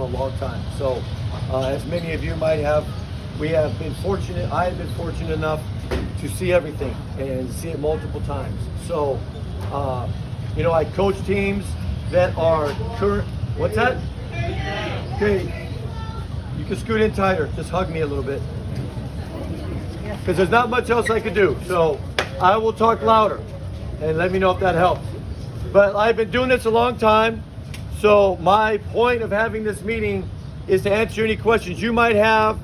a long time. So as many of you might have, I have been fortunate enough to see everything and see it multiple times. So, I coach teams that are current. What's that? Okay, you can scoot in tighter. Just hug me a little bit. Because there's not much else I could do. So I will talk louder and let me know if that helps. But I've been doing this a long time. So my point of having this meeting is to answer any questions you might have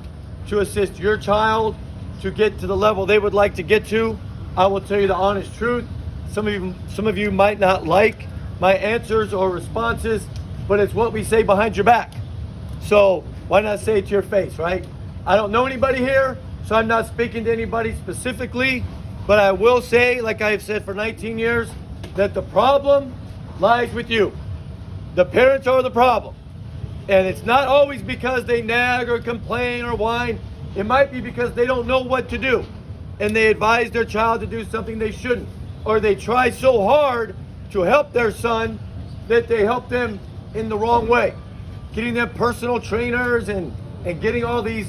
to assist your child to get to the level they would like to get to. I will tell you the honest truth. Some of you might not like my answers or responses, but it's what we say behind your back. So why not say it to your face, right? I don't know anybody here, so I'm not speaking to anybody specifically, but I will say, like I've said for 19 years, that the problem lies with you. The parents are the problem. And it's not always because they nag or complain or whine. It might be because they don't know what to do. And they advise their child to do something they shouldn't. Or they try so hard to help their son that they help them in the wrong way. Getting them personal trainers and getting all these,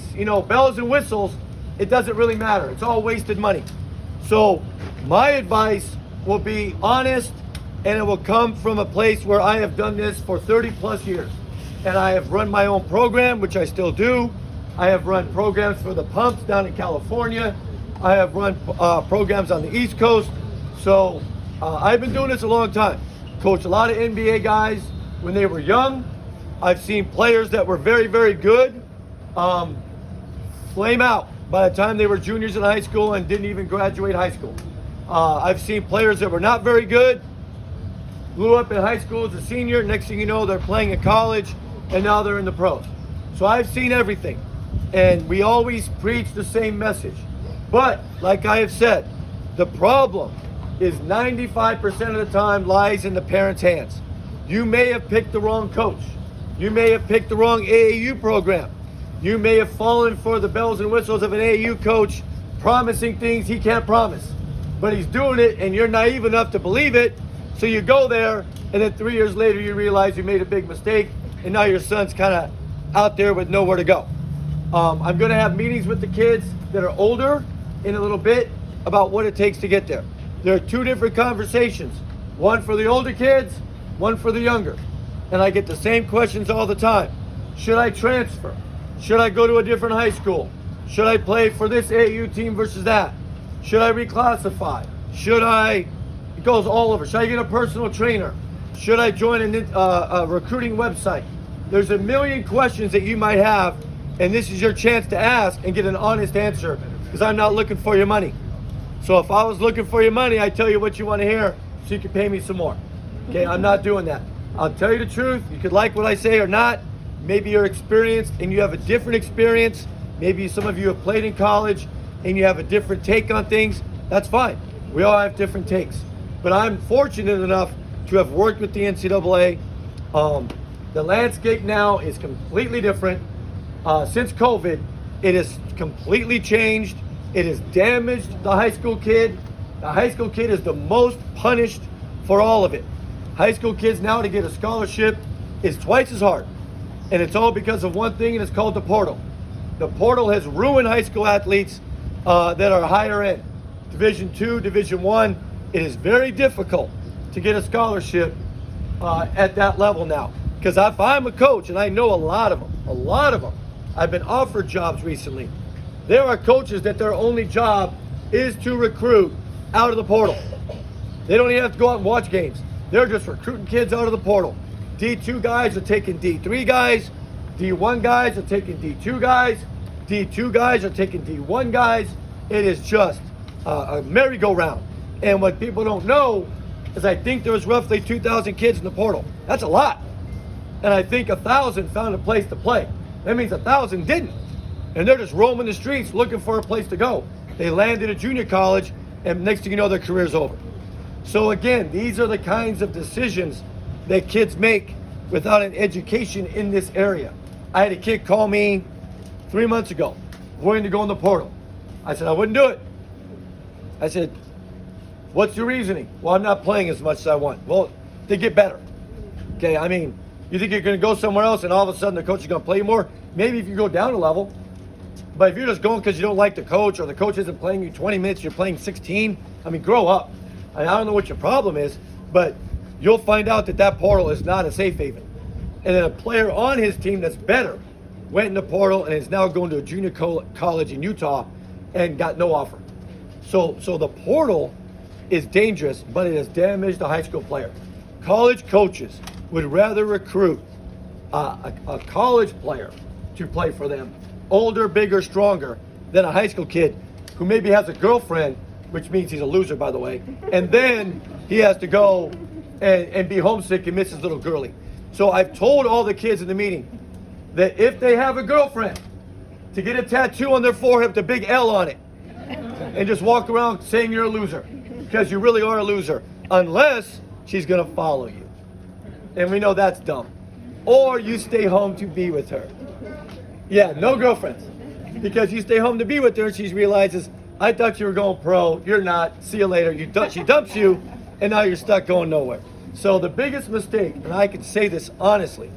bells and whistles, it doesn't really matter. It's all wasted money. So my advice will be honest, and it will come from a place where I have done this for 30 plus years. And I have run my own program, which I still do. I have run programs for the Pumps down in California. I have run programs on the East Coast. So I've been doing this a long time. Coached a lot of NBA guys when they were young. I've seen players that were very, very good flame out by the time they were juniors in high school and didn't even graduate high school. I've seen players that were not very good, blew up in high school as a senior. Next thing you know, they're playing in college, and now they're in the pros. So I've seen everything, and we always preach the same message. But like I have said, the problem is 95% of the time lies in the parents' hands. You may have picked the wrong coach. You may have picked the wrong AAU program. You may have fallen for the bells and whistles of an AAU coach promising things he can't promise. But he's doing it, and you're naive enough to believe it. So you go there, and then 3 years later you realize you made a big mistake, and now your son's kind of out there with nowhere to go. I'm going to have meetings with the kids that are older in a little bit about what it takes to get there. There are two different conversations, one for the older kids, one for the younger. And I get the same questions all the time. Should I transfer? Should I go to a different high school? Should I play for this AAU team versus that? Should I reclassify? It goes all over. Should I get a personal trainer? Should I join a recruiting website? There's a million questions that you might have, and this is your chance to ask and get an honest answer, because I'm not looking for your money. So if I was looking for your money, I'd tell you what you want to hear so you can pay me some more. Okay, I'm not doing that. I'll tell you the truth. You could like what I say or not. Maybe you're experienced and you have a different experience. Maybe some of you have played in college and you have a different take on things. That's fine. We all have different takes. But I'm fortunate enough to have worked with the NCAA. The landscape now is completely different. Since COVID, it has completely changed. It has damaged the high school kid. The high school kid is the most punished for all of it. High school kids now to get a scholarship is twice as hard. And it's all because of one thing, and it's called the portal. The portal has ruined high school athletes that are higher end. Division II, Division I, it is very difficult to get a scholarship at that level now. Because if I'm a coach, and I know a lot of them, I've been offered jobs recently. There are coaches that their only job is to recruit out of the portal. They don't even have to go out and watch games. They're just recruiting kids out of the portal. D2 guys are taking D3 guys. D1 guys are taking D2 guys. D2 guys are taking D1 guys. It is just a merry-go-round. And what people don't know is I think there was roughly 2,000 kids in the portal. That's a lot. And I think 1,000 found a place to play. That means 1,000 didn't. And they're just roaming the streets looking for a place to go. They landed at junior college, and next thing you know, their career's over. So again, these are the kinds of decisions that kids make without an education in this area. I had a kid call me 3 months ago, wanting to go in the portal. I said, I wouldn't do it. I said, what's your reasoning? Well, I'm not playing as much as I want. Well, to get better. Okay, I mean, You think you're going to go somewhere else and all of a sudden the coach is going to play you more? Maybe if you go down a level. But if you're just going because you don't like the coach or the coach isn't playing you 20 minutes, you're playing 16, I mean, grow up. I don't know what your problem is, but you'll find out that portal is not a safe haven. And then a player on his team that's better went in the portal and is now going to a junior college in Utah and got no offer. So the portal is dangerous, but it has damaged the high school player. College coaches would rather recruit a college player to play for them, older, bigger, stronger, than a high school kid who maybe has a girlfriend, which means he's a loser, by the way, and then he has to go and be homesick and miss his little girlie. So I've told all the kids in the meeting that if they have a girlfriend, to get a tattoo on their forehead with a big L on it and just walk around saying you're a loser, because you really are a loser, unless she's going to follow you. And we know that's dumb. Or you stay home to be with her. Yeah, no girlfriends. Because you stay home to be with her and she realizes, I thought you were going pro, you're not, see you later. She dumps you, and now you're stuck going nowhere. So the biggest mistake, and I can say this honestly,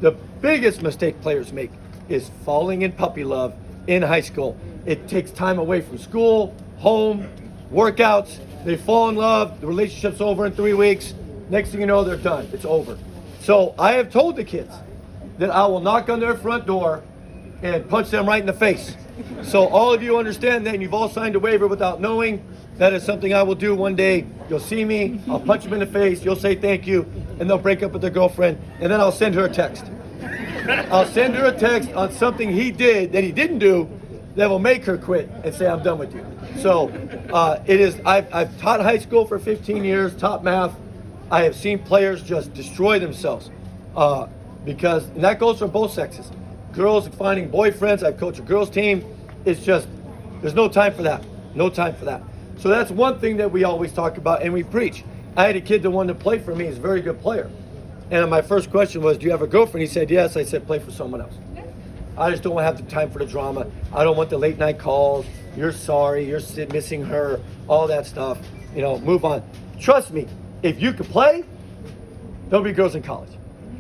the biggest mistake players make is falling in puppy love in high school. It takes time away from school, home, workouts. They fall in love, the relationship's over in 3 weeks. Next thing you know, they're done. It's over. So I have told the kids that I will knock on their front door and punch them right in the face. So all of you understand that, and you've all signed a waiver without knowing. That is something I will do one day. You'll see me, I'll punch them in the face, you'll say thank you, and they'll break up with their girlfriend, and then I'll send her a text. I'll send her a text on something he did that he didn't do that will make her quit and say, I'm done with you. So I've taught high school for 15 years, taught math. I have seen players just destroy themselves because, and that goes for both sexes. Girls finding boyfriends, I've coached a girls team. It's just, there's no time for that. No time for that. So that's one thing that we always talk about and we preach. I had a kid that wanted to play for me. He's a very good player. And my first question was, do you have a girlfriend? He said, yes. I said, play for someone else. I just don't have the time for the drama. I don't want the late night calls. You're sorry. You're missing her. All that stuff. You know, move on. Trust me, if you can play, there'll be girls in college.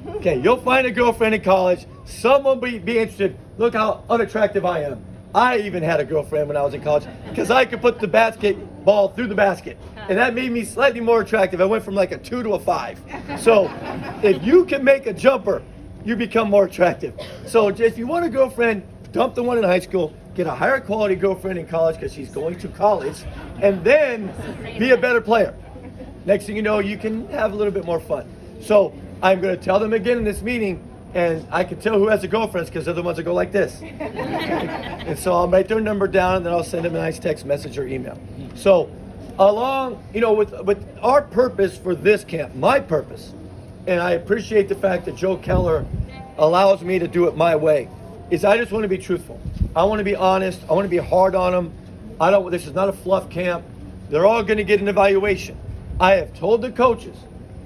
Okay, you'll find a girlfriend in college. Someone will be interested. Look how unattractive I am. I even had a girlfriend when I was in college because I could put the basketball through the basket. And that made me slightly more attractive. I went from like a 2 to a 5. So if you can make a jumper, you become more attractive. So if you want a girlfriend, dump the one in high school, get a higher quality girlfriend in college because she's going to college, and then be a better player. Next thing you know, you can have a little bit more fun. So I'm going to tell them again in this meeting, and I can tell who has a girlfriend because they're the ones that go like this. And so I'll write their number down, and then I'll send them a nice text message or email. So along, you know, with our purpose for this camp, my purpose, and I appreciate the fact that Joe Keller allows me to do it my way, is I just want to be truthful. I want to be honest. I want to be hard on them. This is not a fluff camp. They're all going to get an evaluation. I have told the coaches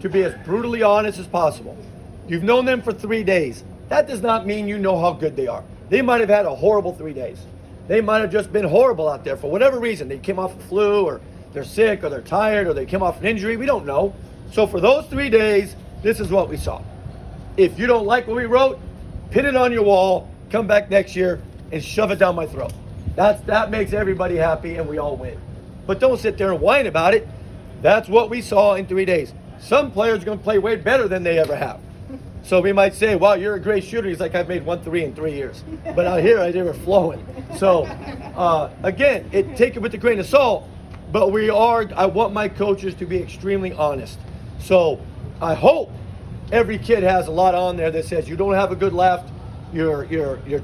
to be as brutally honest as possible. You've known them for 3 days. That does not mean you know how good they are. They might have had a horrible 3 days. They might have just been horrible out there for whatever reason. They came off the flu, or they're sick, or they're tired, or they came off an injury. We don't know. So for those 3 days, this is what we saw. If you don't like what we wrote, pin it on your wall, come back next year, and shove it down my throat. That makes everybody happy, and we all win. But don't sit there and whine about it. That's what we saw in 3 days. Some players are going to play way better than they ever have. So we might say, wow, you're a great shooter. He's like, I've made 1 3 in 3 years. But out here, they were flowing. So, again, take it with a grain of salt. But I want my coaches to be extremely honest. So I hope every kid has a lot on there that says you don't have a good left, your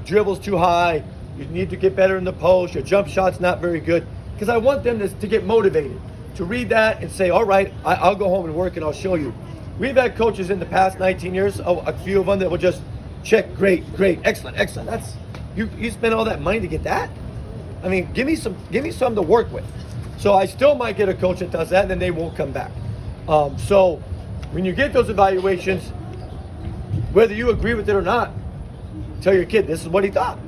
dribble's too high, you need to get better in the post, your jump shot's not very good. Because I want them to get motivated, to read that and say, all right, I'll go home and work and I'll show you. We've had coaches in the past 19 years, a few of them that will just check, great, excellent. That's you spend all that money to get that? I mean, give me something to work with. So I still might get a coach that does that, and then they won't come back. So when you get those evaluations, whether you agree with it or not, tell your kid, this is what he thought.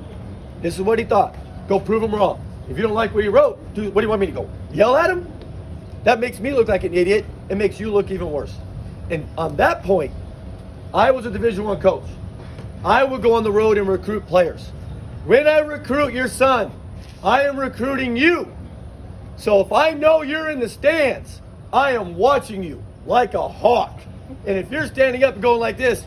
This is what he thought. Go prove him wrong. If you don't like what he wrote, what do you want me to go? Yell at him? That makes me look like an idiot. It makes you look even worse. And on that point, I was a Division I coach. I would go on the road and recruit players. When I recruit your son, I am recruiting you. So if I know you're in the stands, I am watching you like a hawk. And if you're standing up and going like this,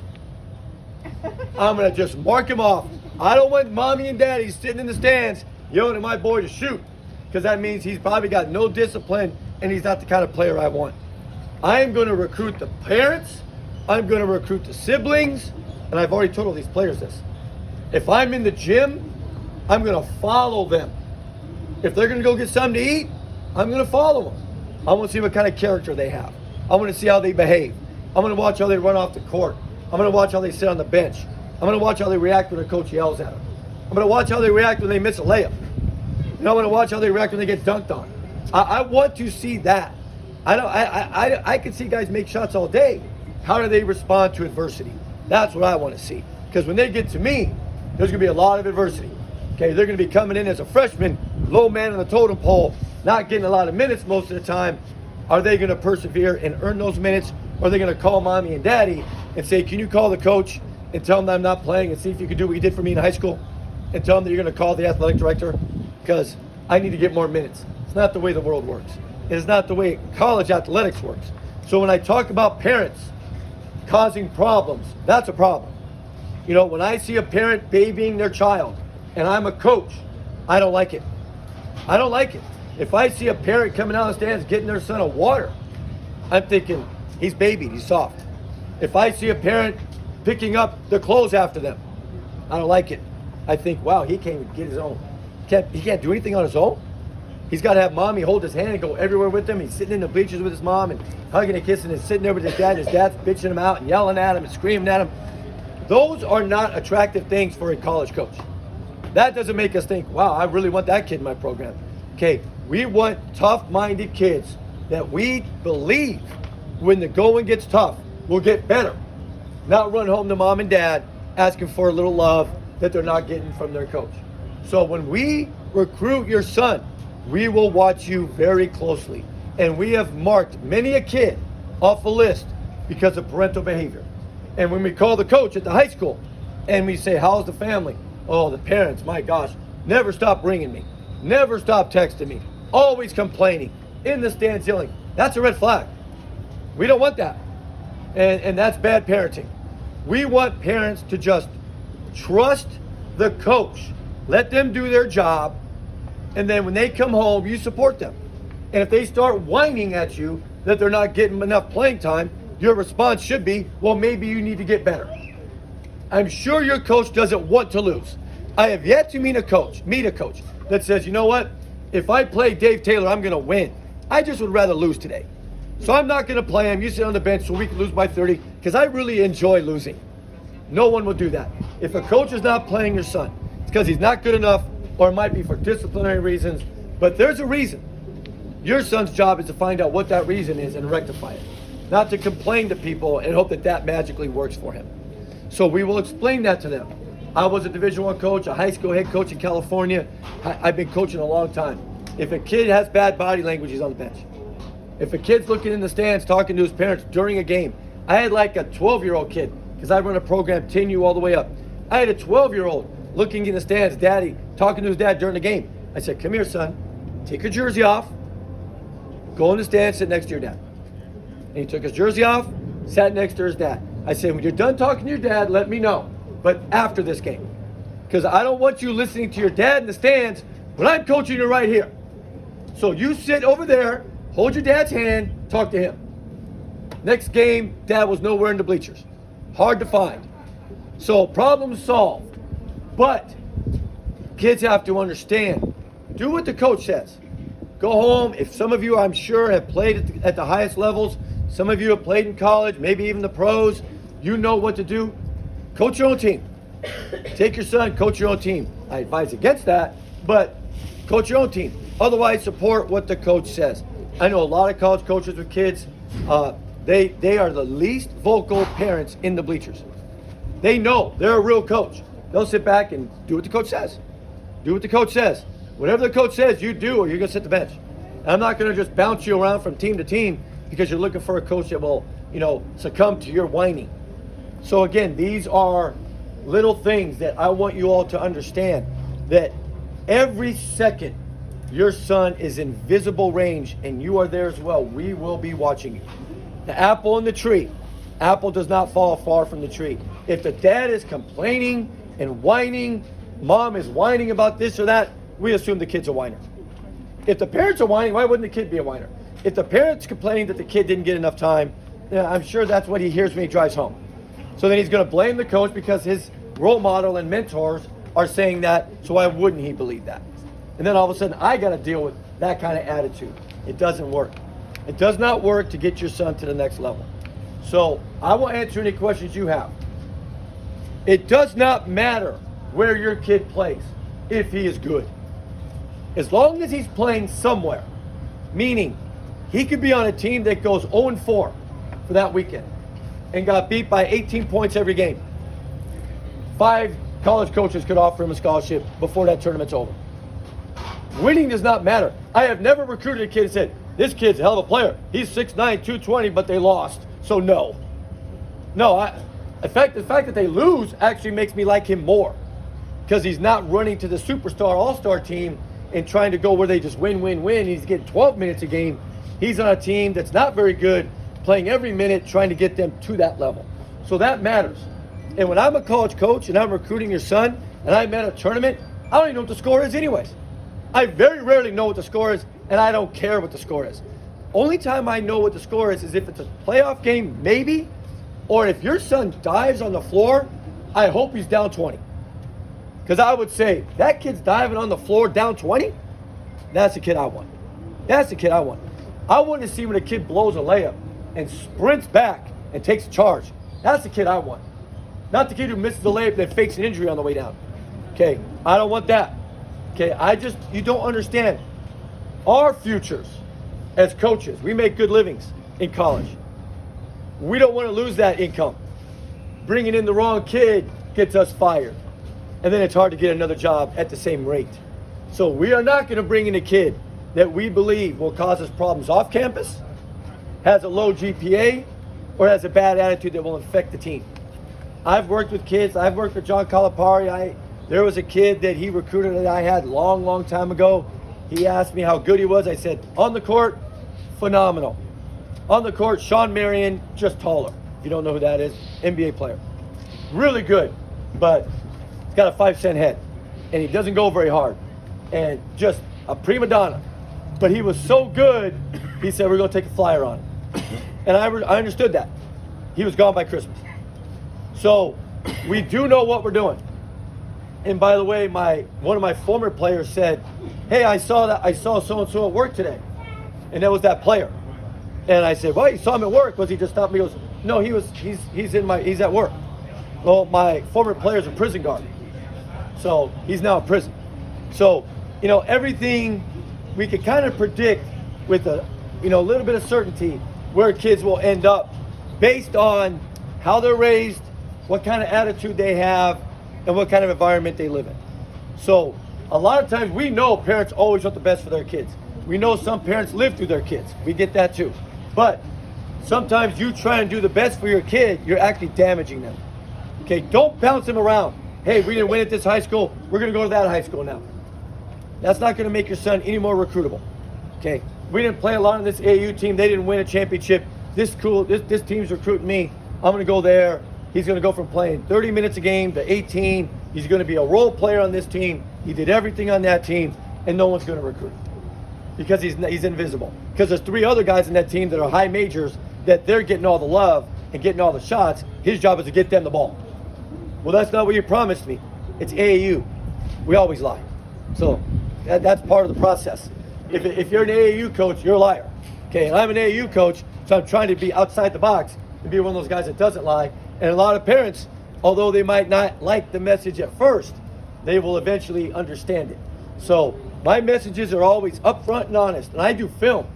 I'm going to just mark him off. I don't want mommy and daddy sitting in the stands yelling at my boy to shoot, because that means he's probably got no discipline and he's not the kind of player I want. I am going to recruit the parents. I'm going to recruit the siblings. And I've already told all these players this. If I'm in the gym, I'm going to follow them. If they're going to go get something to eat, I'm going to follow them. I want to see what kind of character they have. I want to see how they behave. I'm going to watch how they run off the court. I'm going to watch how they sit on the bench. I'm going to watch how they react when the coach yells at them. I'm going to watch how they react when they miss a layup. And I'm going to watch how they react when they get dunked on. I want to see that. I can see guys make shots all day. How do they respond to adversity? That's what I want to see. Because when they get to me, there's going to be a lot of adversity. Okay, they're going to be coming in as a freshman, low man on the totem pole, not getting a lot of minutes most of the time. Are they going to persevere and earn those minutes? Or are they going to call mommy and daddy and say, can you call the coach and tell him that I'm not playing and see if you can do what you did for me in high school? And tell him that you're going to call the athletic director because I need to get more minutes. It's not the way the world works. It is not the way college athletics works. So when I talk about parents causing problems, that's a problem. You know, when I see a parent babying their child and I'm a coach, I don't like it. I don't like it. If I see a parent coming out of the stands getting their son a water, I'm thinking, he's babied, he's soft. If I see a parent picking up the clothes after them, I don't like it. I think, wow, he can't even get his own. He can't do anything on his own. He's got to have mommy hold his hand and go everywhere with him. He's sitting in the bleachers with his mom and hugging and kissing and sitting there with his dad. His dad's bitching him out and yelling at him and screaming at him. Those are not attractive things for a college coach. That doesn't make us think, wow, I really want that kid in my program. Okay, we want tough-minded kids that we believe when the going gets tough will get better. Not run home to mom and dad asking for a little love that they're not getting from their coach. So when we recruit your son, we will watch you very closely. And we have marked many a kid off a list because of parental behavior. And when we call the coach at the high school and we say, how's the family? Oh, the parents, my gosh, never stop ringing me. Never stop texting me. Always complaining. In the stands yelling. That's a red flag. We don't want that. And that's bad parenting. We want parents to just trust the coach. Let them do their job. And then when they come home, you support them. And if they start whining at you that they're not getting enough playing time, your response should be, well, maybe you need to get better. I'm sure your coach doesn't want to lose. I have yet to meet a coach that says, you know what? If I play Dave Taylor, I'm going to win. I just would rather lose today. So I'm not going to play him. You sit on the bench so we can lose by 30 because I really enjoy losing. No one will do that. If a coach is not playing your son, it's because he's not good enough or it might be for disciplinary reasons. But there's a reason. Your son's job is to find out what that reason is and rectify it. Not to complain to people and hope that that magically works for him. So we will explain that to them. I was a Division I coach, a high school head coach in California. I've been coaching a long time. If a kid has bad body language, he's on the bench. If a kid's looking in the stands talking to his parents during a game, I had like a 12-year-old kid, because I run a program 10U all the way up. I had a 12-year-old looking in the stands, daddy, talking to his dad during the game. I said, come here, son. Take your jersey off. Go in the stands, sit next to your dad. And he took his jersey off, sat next to his dad. I said, when you're done talking to your dad, let me know. But after this game. Because I don't want you listening to your dad in the stands when I'm coaching you right here. So you sit over there, hold your dad's hand, talk to him. Next game, dad was nowhere in the bleachers. Hard to find. So problem solved. But kids have to understand, do what the coach says. Go home. If some of you, I'm sure, have played at the highest levels, some of you have played in college, maybe even the pros, you know what to do. Coach your own team. Take your son, coach your own team. I advise against that, but coach your own team. Otherwise, support what the coach says. I know a lot of college coaches with kids. They are the least vocal parents in the bleachers. They know they're a real coach. They'll sit back and do what the coach says. Do what the coach says. Whatever the coach says, you do, or you're going to sit the bench. And I'm not going to just bounce you around from team to team because you're looking for a coach that will, succumb to your whining. So again, these are little things that I want you all to understand, that every second your son is in visible range and you are there as well. We will be watching you. The apple in the tree. Apple does not fall far from the tree. If the dad is complaining and whining, mom is whining about this or that, we assume the kid's a whiner. If the parents are whining, why wouldn't the kid be a whiner? If the parents complaining that the kid didn't get enough time, I'm sure that's what he hears when he drives home. So then he's going to blame the coach because his role model and mentors are saying that, so why wouldn't he believe that? And then all of a sudden, I got to deal with that kind of attitude. It doesn't work. It does not work to get your son to the next level. So I will answer any questions you have. It does not matter where your kid plays if he is good. As long as he's playing somewhere, meaning he could be on a team that goes 0-4 for that weekend and got beat by 18 points every game. 5 college coaches could offer him a scholarship before that tournament's over. Winning does not matter. I have never recruited a kid and said, this kid's a hell of a player. He's 6'9", 220, but they lost, so no. No, the fact that they lose actually makes me like him more, because he's not running to the superstar all-star team and trying to go where they just win. He's getting 12 minutes a game. He's on a team that's not very good, playing every minute, trying to get them to that level. So that matters. And when I'm a college coach and I'm recruiting your son and I'm at a tournament, I don't even know what the score is anyways. I very rarely know what the score is, and I don't care what the score is. Only time I know what the score is if it's a playoff game, maybe, or if your son dives on the floor, I hope he's down 20. Because I would say, that kid's diving on the floor down 20, that's the kid I want. That's the kid I want. I want to see when a kid blows a layup and sprints back and takes a charge. That's the kid I want. Not the kid who misses the layup and then fakes an injury on the way down. Okay, I don't want that. Okay, you don't understand. Our futures as coaches, we make good livings in college. We don't want to lose that income. Bringing in the wrong kid gets us fired. And then it's hard to get another job at the same rate. So we are not going to bring in a kid that we believe will cause us problems off campus, has a low GPA, or has a bad attitude that will affect the team. I've worked with kids. I've worked with John Calipari. There was a kid that he recruited that I had long time ago. He asked me how good he was. I said, on the court, phenomenal. On the court, Sean Marion, just taller. If you don't know who that is, NBA player. Really good, but he's got a 5-cent head, and he doesn't go very hard, and just a prima donna. But he was so good, he said, we're going to take a flyer on him. And I understood that. He was gone by Christmas. So we do know what we're doing. And by the way, one of my former players said, hey, I saw so-and-so at work today. And that was that player. And I said, well, you saw him at work. Was he just stopped me? He goes, no, he's at work. Well, my former player is a prison guard. So he's now in prison. So, everything we can kind of predict with a little bit of certainty where kids will end up based on how they're raised, what kind of attitude they have, and what kind of environment they live in. So a lot of times we know parents always want the best for their kids. We know some parents live through their kids. We get that too. But sometimes you try and do the best for your kid, you're actually damaging them. Okay, don't bounce them around. Hey, we didn't win at this high school, we're gonna go to that high school now. That's not gonna make your son any more recruitable. Okay, we didn't play a lot on this AAU team, they didn't win a championship. This team's recruiting me, I'm gonna go there. He's going to go from playing 30 minutes a game to 18. He's going to be a role player on this team. He did everything on that team, and no one's going to recruit him because he's invisible. Because there's 3 other guys in that team that are high majors that they're getting all the love and getting all the shots. His job is to get them the ball. Well, that's not what you promised me. It's AAU. We always lie. So that's part of the process. If you're an AAU coach, you're a liar. Okay, and I'm an AAU coach, so I'm trying to be outside the box and be one of those guys that doesn't lie. And a lot of parents, although they might not like the message at first, they will eventually understand it. So my messages are always upfront and honest. And I do film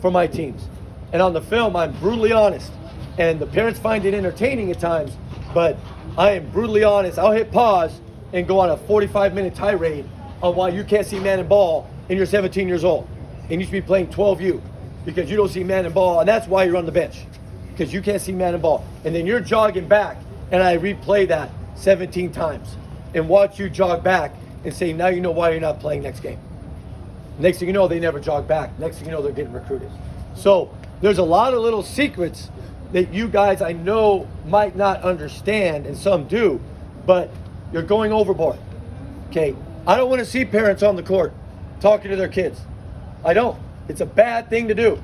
for my teams. And on the film, I'm brutally honest. And the parents find it entertaining at times, but I am brutally honest. I'll hit pause and go on a 45-minute tirade on why you can't see man and ball and you're 17 years old. And you should be playing 12U because you don't see man and ball, and that's why you're on the bench. Because you can't see man and ball. And then you're jogging back and I replay that 17 times and watch you jog back and say, now you know why you're not playing next game. Next thing you know, they never jog back. Next thing you know, they're getting recruited. So there's a lot of little secrets that you guys I know might not understand, and some do, but you're going overboard. Okay, I don't want to see parents on the court talking to their kids. I don't. It's a bad thing to do.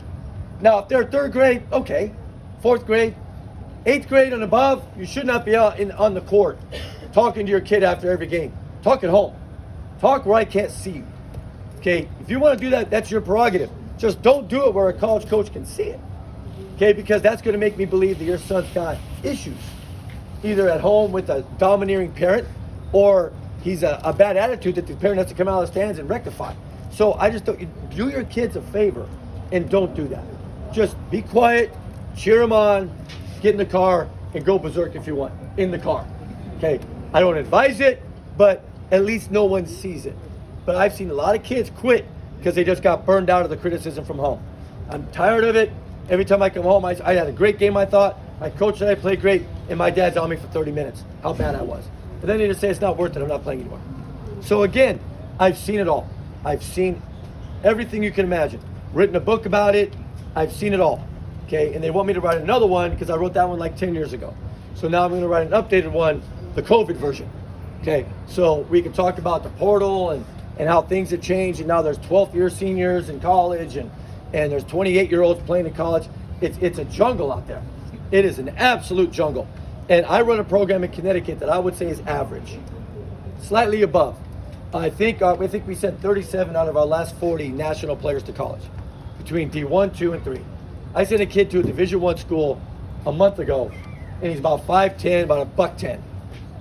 Now, if they're third grade, okay. Fourth grade, eighth grade and above, you should not be out on the court talking to your kid after every game. Talk at home. Talk where I can't see you. Okay, if you want to do that, that's your prerogative. Just don't do it where a college coach can see it. Okay, because that's going to make me believe that your son's got issues, either at home with a domineering parent, or he's a bad attitude that the parent has to come out of the stands and rectify. So I just don't, do your kids a favor and don't do that. Just be quiet, cheer them on, get in the car, and go berserk if you want, in the car. Okay, I don't advise it, but at least no one sees it. But I've seen a lot of kids quit because they just got burned out of the criticism from home. I'm tired of it. Every time I come home, I had a great game, I thought. My coach said I played great, and my dad's on me for 30 minutes, how bad I was. But then they just say it's not worth it, I'm not playing anymore. So again, I've seen it all. I've seen everything you can imagine. Written a book about it, I've seen it all. Okay, and they want me to write another one because I wrote that one like 10 years ago. So now I'm going to write an updated one, the COVID version. Okay, so we can talk about the portal and how things have changed, and now there's 12th year seniors in college, and there's 28-year-olds playing in college. It's a jungle out there. It is an absolute jungle. And I run a program in Connecticut that I would say is average, slightly above. I think we sent 37 out of our last 40 national players to college, between D1, 2, and 3. I sent a kid to a Division I school a month ago, and he's about 5'10", about $110.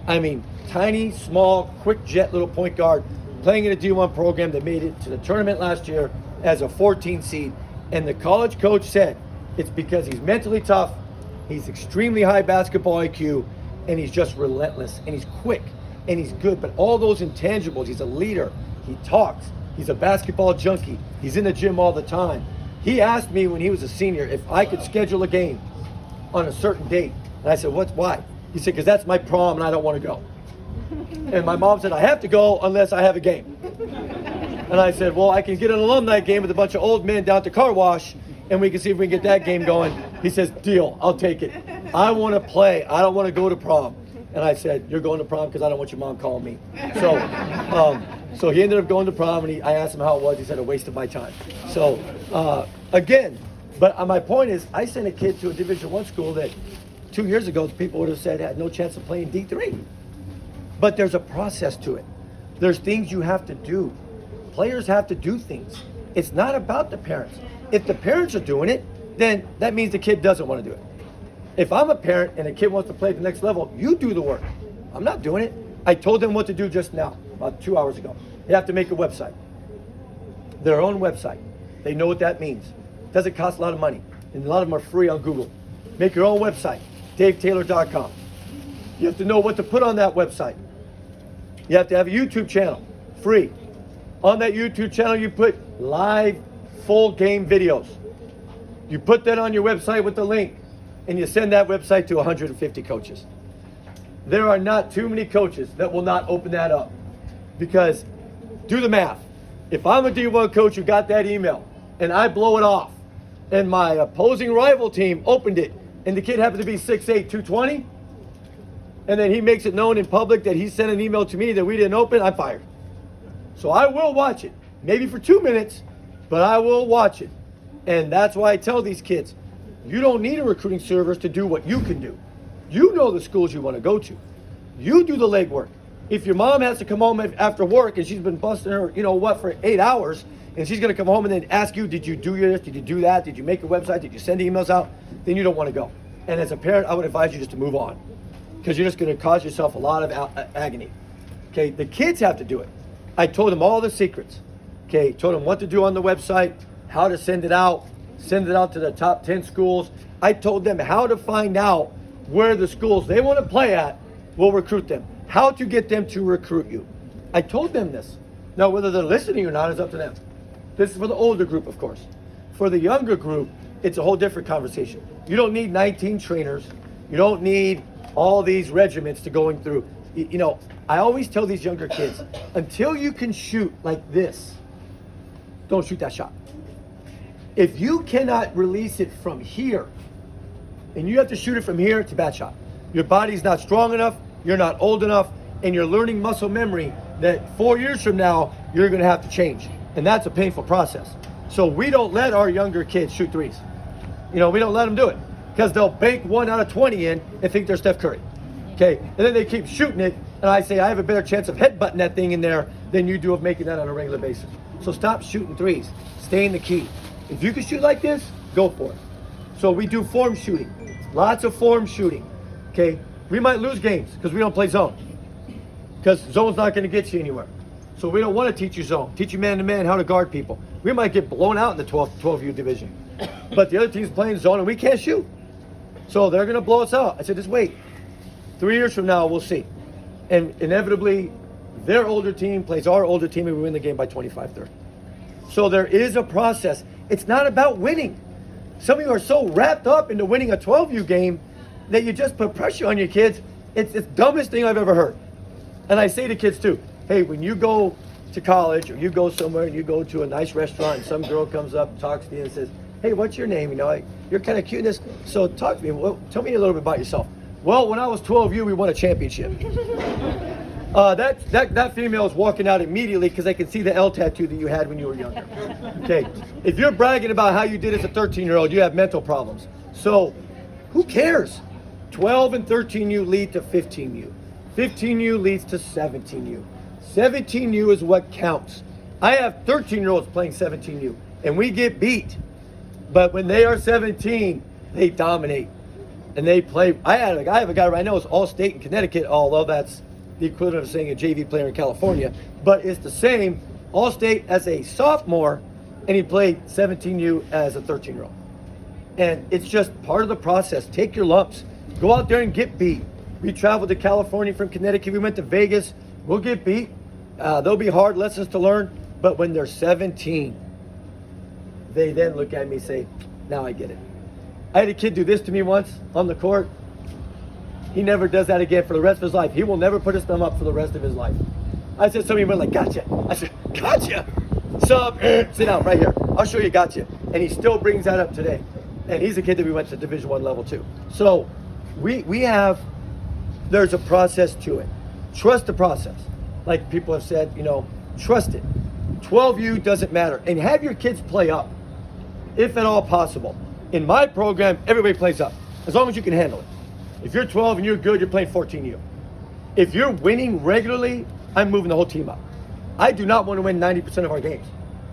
I mean, tiny, small, quick jet little point guard, playing in a D1 program that made it to the tournament last year as a 14 seed. And the college coach said it's because he's mentally tough, he's extremely high basketball IQ, and he's just relentless, and he's quick, and he's good. But all those intangibles, he's a leader, he talks, he's a basketball junkie, he's in the gym all the time. He asked me when he was a senior if I could schedule a game on a certain date. And I said, why? He said, because that's my prom and I don't want to go. And my mom said, I have to go unless I have a game. And I said, well, I can get an alumni game with a bunch of old men down at the car wash, and we can see if we can get that game going. He says, deal, I'll take it. I want to play. I don't want to go to prom. And I said, you're going to prom because I don't want your mom calling me. So he ended up going to prom, and I asked him how it was. He said, a waste of my time. So again, but my point is, I sent a kid to a Division I school that 2 years ago, people would have said had no chance of playing D3. But there's a process to it. There's things you have to do. Players have to do things. It's not about the parents. If the parents are doing it, then that means the kid doesn't want to do it. If I'm a parent and a kid wants to play at the next level, you do the work. I'm not doing it. I told them what to do just now, about 2 hours ago. They have to make a website. Their own website. They know what that means. It doesn't cost a lot of money. And a lot of them are free on Google. Make your own website, davetaylor.com. You have to know what to put on that website. You have to have a YouTube channel, free. On that YouTube channel, you put live, full game videos. You put that on your website with the link, and you send that website to 150 coaches. There are not too many coaches that will not open that up. Because, do the math. If I'm a D1 coach who got that email, and I blow it off, and my opposing rival team opened it, and the kid happened to be 6'8", 220, and then he makes it known in public that he sent an email to me that we didn't open, I'm fired. So I will watch it, maybe for 2 minutes, but I will watch it. And that's why I tell these kids, you don't need a recruiting service to do what you can do. You know the schools you want to go to. You do the legwork. If your mom has to come home after work and she's been busting her, for 8 hours, and she's going to come home and then ask you, did you do this? Did you do that? Did you make a website? Did you send emails out? Then you don't want to go. And as a parent, I would advise you just to move on, because you're just going to cause yourself a lot of agony. Okay, the kids have to do it. I told them all the secrets. Okay, told them what to do on the website, how to send it out to the top 10 schools. I told them how to find out where the schools they want to play at will recruit them, how to get them to recruit you. I told them this. Now, whether they're listening or not is up to them. This is for the older group, of course. For the younger group, it's a whole different conversation. You don't need 19 trainers. You don't need all these regiments to going through. You know, I always tell these younger kids, until you can shoot like this, don't shoot that shot. If you cannot release it from here, and you have to shoot it from here, it's a bad shot. Your body's not strong enough, you're not old enough, and you're learning muscle memory that 4 years from now, you're gonna have to change. And that's a painful process. So we don't let our younger kids shoot threes. You know, we don't let them do it because they'll bank 1 out of 20 in and think they're Steph Curry. Okay, and then they keep shooting it, and I say, I have a better chance of headbutting that thing in there than you do of making that on a regular basis. So stop shooting threes. Stay in the key. If you can shoot like this, go for it. So we do form shooting. Lots of form shooting. Okay, we might lose games because we don't play zone. Because zone's not going to get you anywhere. So we don't want to teach you zone. Teach you man-to-man how to guard people. We might get blown out in the 12U division. But the other team's playing zone and we can't shoot. So they're going to blow us out. I said, just wait. 3 years from now, we'll see. And inevitably, their older team plays our older team and we win the game by 25-30. So there is a process. It's not about winning. Some of you are so wrapped up into winning a 12U game that you just put pressure on your kids. It's the dumbest thing I've ever heard. And I say to kids too, hey, when you go to college or you go somewhere and you go to a nice restaurant and some girl comes up and talks to you and says, hey, what's your name? You know, you're kind of cute in this. So talk to me. Well, tell me a little bit about yourself. Well, when I was 12U, we won a championship. That female is walking out immediately because I can see the L tattoo that you had when you were younger. Okay, if you're bragging about how you did as a 13-year-old, you have mental problems. So who cares? 12 and 13U lead to 15U. 15U leads to 17U. 17U is what counts. I have 13-year-olds playing 17U, and we get beat. But when they are 17, they dominate. And they play. I have a guy right now who's all-state in Connecticut, although that's the equivalent of saying a JV player in California. But it's the same, all-state as a sophomore, and he played 17U as a 13-year-old. And it's just part of the process. Take your lumps. Go out there and get beat. We traveled to California from Connecticut. We went to Vegas. We'll get beat. There'll be hard lessons to learn. But when they're 17, they then look at me and say, now I get it. I had a kid do this to me once on the court. He never does that again for the rest of his life. He will never put his thumb up for the rest of his life. I said, somebody went like, gotcha. I said, gotcha. Sub, sit down right here. I'll show you gotcha. And he still brings that up today. And he's a kid that we went to Division I level too. So there's a process to it. Trust the process. Like people have said, you know, trust it. 12U doesn't matter. And have your kids play up, if at all possible. In my program, everybody plays up, as long as you can handle it. If you're 12 and you're good, you're playing 14U. If you're winning regularly, I'm moving the whole team up. I do not want to win 90% of our games.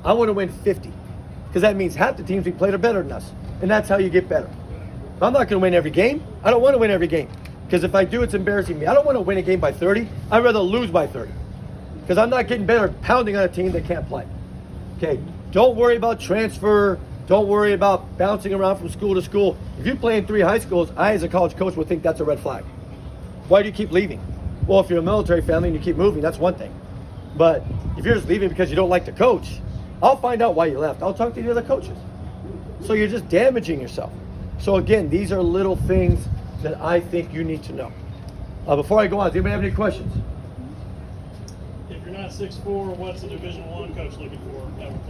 I want to win 50, because that means half the teams we played are better than us, and that's how you get better. I'm not going to win every game. I don't want to win every game, because if I do, it's embarrassing me. I don't want to win a game by 30. I'd rather lose by 30, because I'm not getting better pounding on a team that can't play. Okay, don't worry about transfer. Don't worry about bouncing around from school to school. If you play in 3 high schools, I as a college coach would think that's a red flag. Why do you keep leaving? Well, if you're a military family and you keep moving, that's one thing. But if you're just leaving because you don't like the coach, I'll find out why you left. I'll talk to the other coaches. So you're just damaging yourself. So again, these are little things that I think you need to know. Before I go on, does anybody have any questions? If you're not 6'4", what's a Division I coach looking for?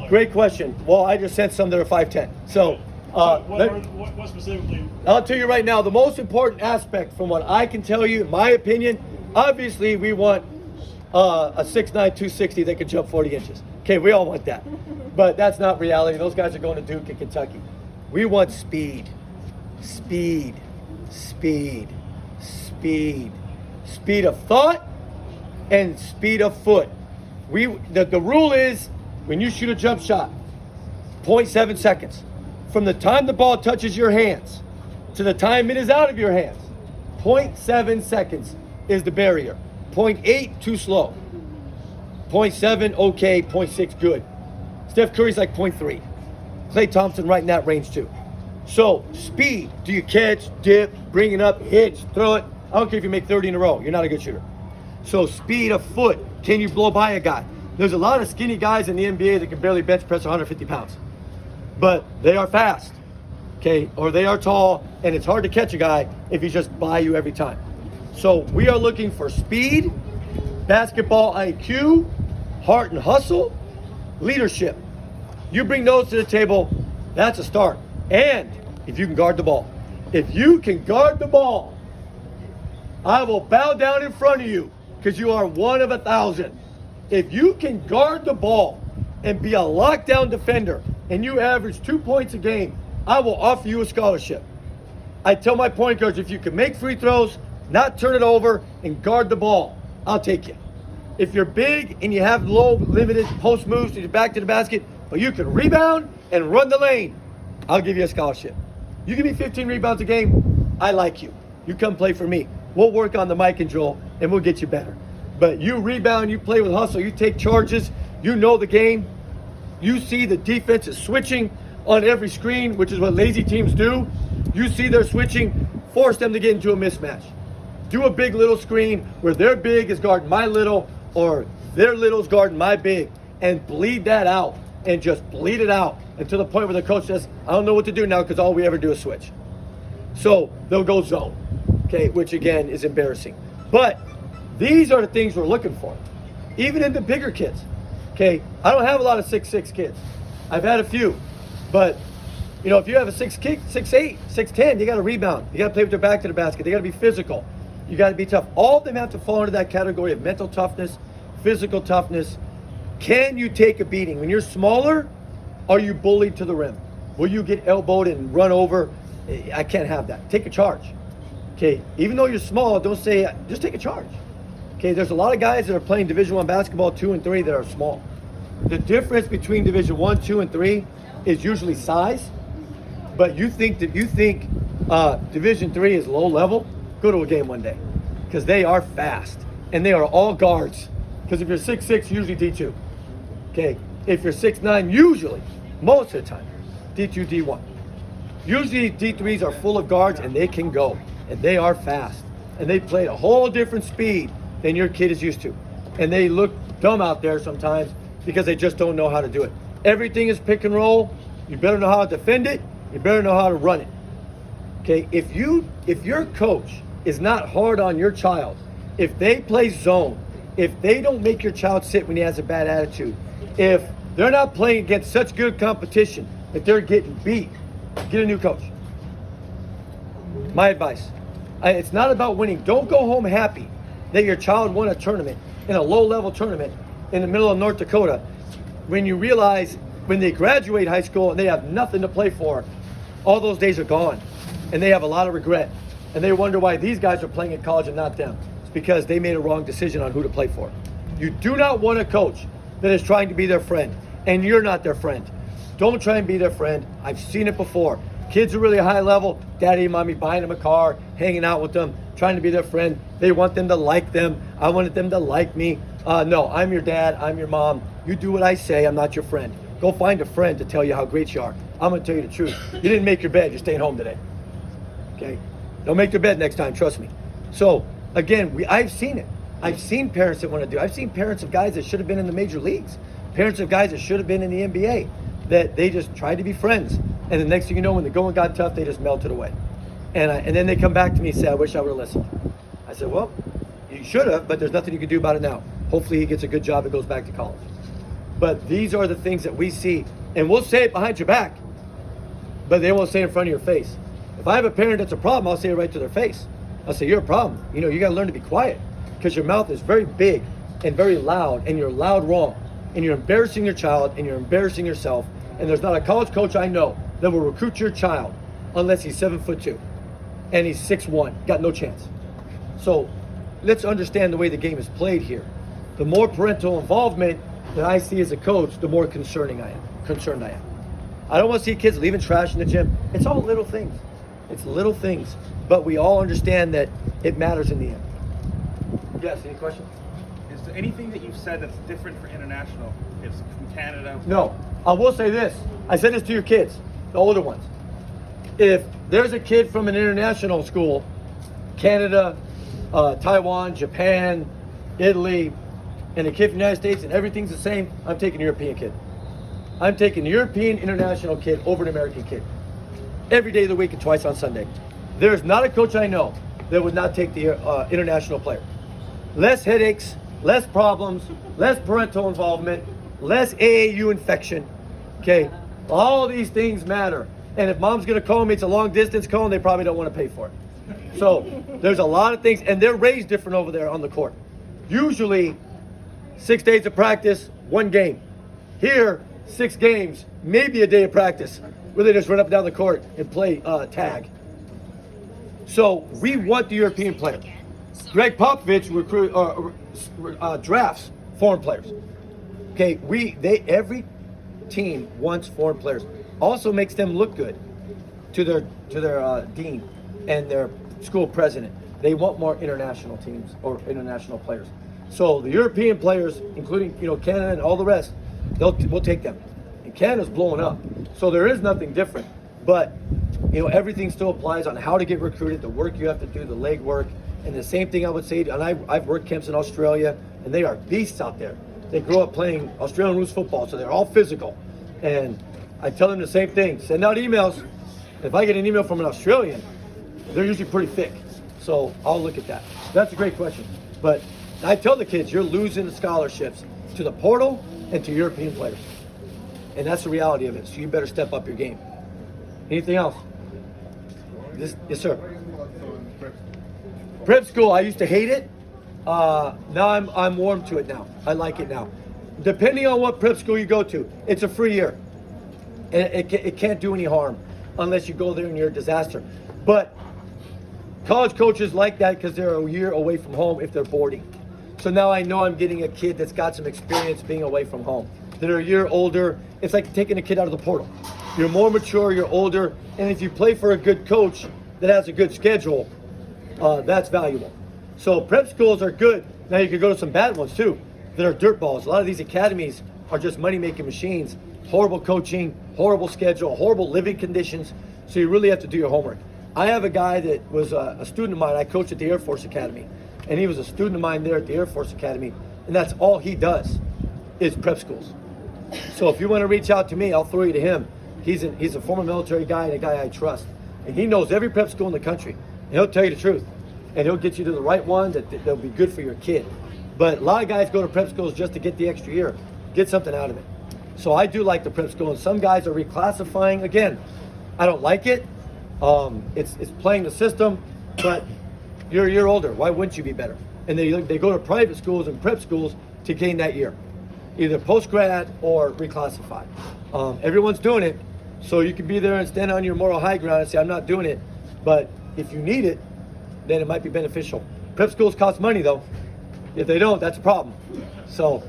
Great question. Well, I just sent some that are 5'10". So what specifically? I'll tell you right now, the most important aspect from what I can tell you, in my opinion, obviously we want a 6'9", 260 that can jump 40 inches. Okay, we all want that. But that's not reality. Those guys are going to Duke and Kentucky. We want speed. Speed. Speed. Speed. Speed of thought and speed of foot. The rule is, when you shoot a jump shot, 0.7 seconds. From the time the ball touches your hands to the time it is out of your hands, 0.7 seconds is the barrier. 0.8, too slow. 0.7, okay. 0.6, good. Steph Curry's like 0.3. Klay Thompson right in that range too. So, speed. Do you catch, dip, bring it up, hitch, throw it? I don't care if you make 30 in a row. You're not a good shooter. So, speed of foot. Can you blow by a guy? There's a lot of skinny guys in the NBA that can barely bench press 150 pounds. But they are fast, okay? Or they are tall, and it's hard to catch a guy if he's just by you every time. So we are looking for speed, basketball IQ, heart and hustle, leadership. You bring those to the table, that's a start. And if you can guard the ball. If you can guard the ball, I will bow down in front of you because you are one of 1,000. If you can guard the ball and be a lockdown defender and you average 2 points a game, I will offer you a scholarship. I tell my point guards, if you can make free throws, not turn it over, and guard the ball, I'll take you. If you're big and you have low, limited post moves to your back to the basket, but you can rebound and run the lane, I'll give you a scholarship. You give me 15 rebounds a game, I like you. You come play for me. We'll work on the mic control and we'll get you better. But you rebound, you play with hustle, you take charges, you know the game. You see the defense is switching on every screen, which is what lazy teams do. You see they're switching, force them to get into a mismatch. Do a big little screen where their big is guarding my little or their little's guarding my big, and bleed that out and just bleed it out until the point where the coach says, I don't know what to do now because all we ever do is switch. So they'll go zone, okay, which again is embarrassing. But these are the things we're looking for, even in the bigger kids. Okay, I don't have a lot of 6'6" kids. I've had a few, but you know, if you have a 6'8", 6'10", you got to rebound. You got to play with their back to the basket. They got to be physical. You got to be tough. All of them have to fall into that category of mental toughness, physical toughness. Can you take a beating? When you're smaller, are you bullied to the rim? Will you get elbowed and run over? I can't have that. Take a charge. Okay, even though you're small, don't say, just take a charge. Okay, there's a lot of guys that are playing Division I basketball 2 and 3 that are small. The difference between Division 1, 2, and 3 is usually size. But you think Division 3 is low level, go to a game one day. Because they are fast. And they are all guards. Because if you're 6'6", usually D2. Okay, if you're 6'9", usually, most of the time, D2, D1. Usually D3s are full of guards and they can go. And they are fast. And they play at a whole different speed than your kid is used to. And they look dumb out there sometimes because they just don't know how to do it. Everything is pick and roll. You better know how to defend it. You better know how to run it. Okay, if your coach is not hard on your child, if they play zone, if they don't make your child sit when he has a bad attitude, if they're not playing against such good competition that they're getting beat, get a new coach. My advice. It's not about winning. Don't go home happy that your child won a tournament, in a low-level tournament in the middle of North Dakota, when you realize when they graduate high school and they have nothing to play for, all those days are gone. And they have a lot of regret. And they wonder why these guys are playing at college and not them. It's because they made a wrong decision on who to play for. You do not want a coach that is trying to be their friend, and you're not their friend. Don't try and be their friend. I've seen it before. Kids are really high level, daddy and mommy buying them a car, hanging out with them, trying to be their friend. They want them to like them. I wanted them to like me. No, I'm your dad, I'm your mom. You do what I say, I'm not your friend. Go find a friend to tell you how great you are. I'm gonna tell you the truth. You didn't make your bed, you're staying home today. Okay? Don't make their bed next time, trust me. So, again, I've seen it. I've seen parents that want to do. I've seen parents of guys that should have been in the major leagues. Parents of guys that should have been in the NBA. That they just tried to be friends. And the next thing you know, when the going got tough, they just melted away. And then they come back to me and say, I wish I would have listened. I said, well, you should have, but there's nothing you can do about it now. Hopefully he gets a good job and goes back to college. But these are the things that we see. And we'll say it behind your back, but they won't say it in front of your face. If I have a parent that's a problem, I'll say it right to their face. I'll say, you're a problem. You know, you got to learn to be quiet because your mouth is very big and very loud, and you're loud wrong. And you're embarrassing your child, and you're embarrassing yourself. And there's not a college coach I know that will recruit your child unless he's 7'2" and he's 6'1". Got no chance. So let's understand the way the game is played here. The more parental involvement that I see as a coach, the more concerned I am. I don't want to see kids leaving trash in the gym. It's all little things. It's little things, but we all understand that it matters in the end. Yes, any questions? Is there anything that you've said that's different for international kids from Canada? No. I will say this. I said this to your kids, the older ones. If there's a kid from an international school, Canada, Taiwan, Japan, Italy, and a kid from the United States, and everything's the same, I'm taking a European kid. I'm taking a European international kid over an American kid. Every day of the week and twice on Sunday. There's not a coach I know that would not take the international player. Less headaches, less problems, less parental involvement, less AAU infection. Okay, all these things matter. And if mom's gonna call me, it's a long distance call, and they probably don't want to pay for it. So there's a lot of things, and they're raised different over there on the court. Usually 6 days of practice, 1 game. Here, 6 games, maybe a day of practice, where they just run up and down the court and play tag. So we want the European player. Greg Popovich drafts foreign players. Okay, every team wants foreign players. Also makes them look good to their dean and their school president. They want more international teams or international players. So the European players, including Canada and all the rest, we'll take them. And Canada's blowing up, so there is nothing different. But everything still applies on how to get recruited, the work you have to do, the legwork, and the same thing I would say. And I've worked camps in Australia, and they are beasts out there. They grow up playing Australian rules football, so they're all physical. And I tell them the same thing: send out emails. If I get an email from an Australian, they're usually pretty thick. So I'll look at that. That's a great question. But I tell the kids, you're losing the scholarships to the portal and to European players. And that's the reality of it. So you better step up your game. Anything else? Yes, sir. Prep school, I used to hate it. Now I'm warm to it now. I like it now. Depending on what prep school you go to, it's a free year. And it can't do any harm unless you go there and you're a disaster. But college coaches like that because they're a year away from home if they're boarding. So now I know I'm getting a kid that's got some experience being away from home. They're a year older. It's like taking a kid out of the portal. You're more mature, you're older, and if you play for a good coach that has a good schedule, that's valuable. So prep schools are good. Now you could go to some bad ones too that are dirt balls. A lot of these academies are just money-making machines. Horrible coaching, horrible schedule, horrible living conditions. So you really have to do your homework. I have a guy that was a student of mine. I coached at the Air Force Academy, and he was a student of mine there at the Air Force Academy, and that's all he does is prep schools. So if you want to reach out to me, I'll throw you to him. He's a former military guy and a guy I trust, and he knows every prep school in the country, and he'll tell you the truth, and he'll get you to the right one that'll be good for your kid. But a lot of guys go to prep schools just to get the extra year, get something out of it. So I do like the prep school, and some guys are reclassifying. Again, I don't like it. It's playing the system, but you're a year older. Why wouldn't you be better? And they go to private schools and prep schools to gain that year, either post-grad or reclassify. Everyone's doing it, so you can be there and stand on your moral high ground and say, I'm not doing it. But if you need it, then it might be beneficial. Prep schools cost money, though. If they don't, that's a problem. So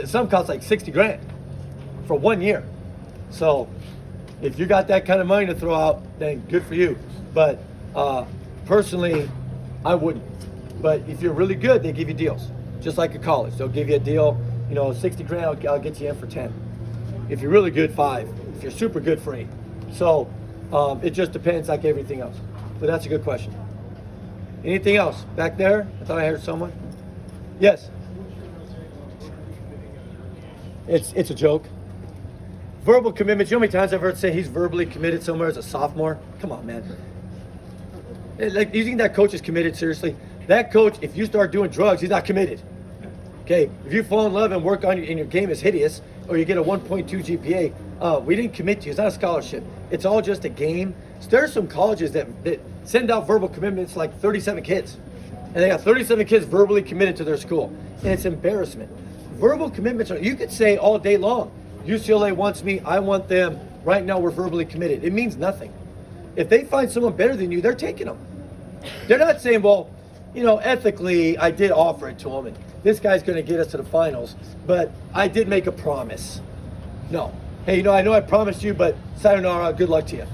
some cost like 60 grand for 1 year. So if you got that kind of money to throw out, then good for you. But personally, I wouldn't. But if you're really good, they give you deals. Just like a college, they'll give you a deal. 60 grand, I'll get you in for 10. If you're really good, 5. If you're super good, for 8. So it just depends, like everything else. But that's a good question. Anything else back there? I thought I heard someone. Yes. It's a joke. Verbal commitments. You know how many times I've heard say he's verbally committed somewhere as a sophomore? Come on, man. Like, you think that coach is committed? Seriously? That coach, if you start doing drugs, he's not committed. Okay, if you fall in love and work on and your game is hideous, or you get a 1.2 GPA, we didn't commit to you. It's not a scholarship. It's all just a game. So there are some colleges that send out verbal commitments like 37 kids. And they got 37 kids verbally committed to their school. And it's embarrassment. Verbal commitments you could say all day long, UCLA wants me, I want them. Right now we're verbally committed. It means nothing. If they find someone better than you, they're taking them. They're not saying, well, ethically, I did offer it to him, and this guy's going to get us to the finals, but I did make a promise. No. Hey, I know I promised you, but sayonara, good luck to you.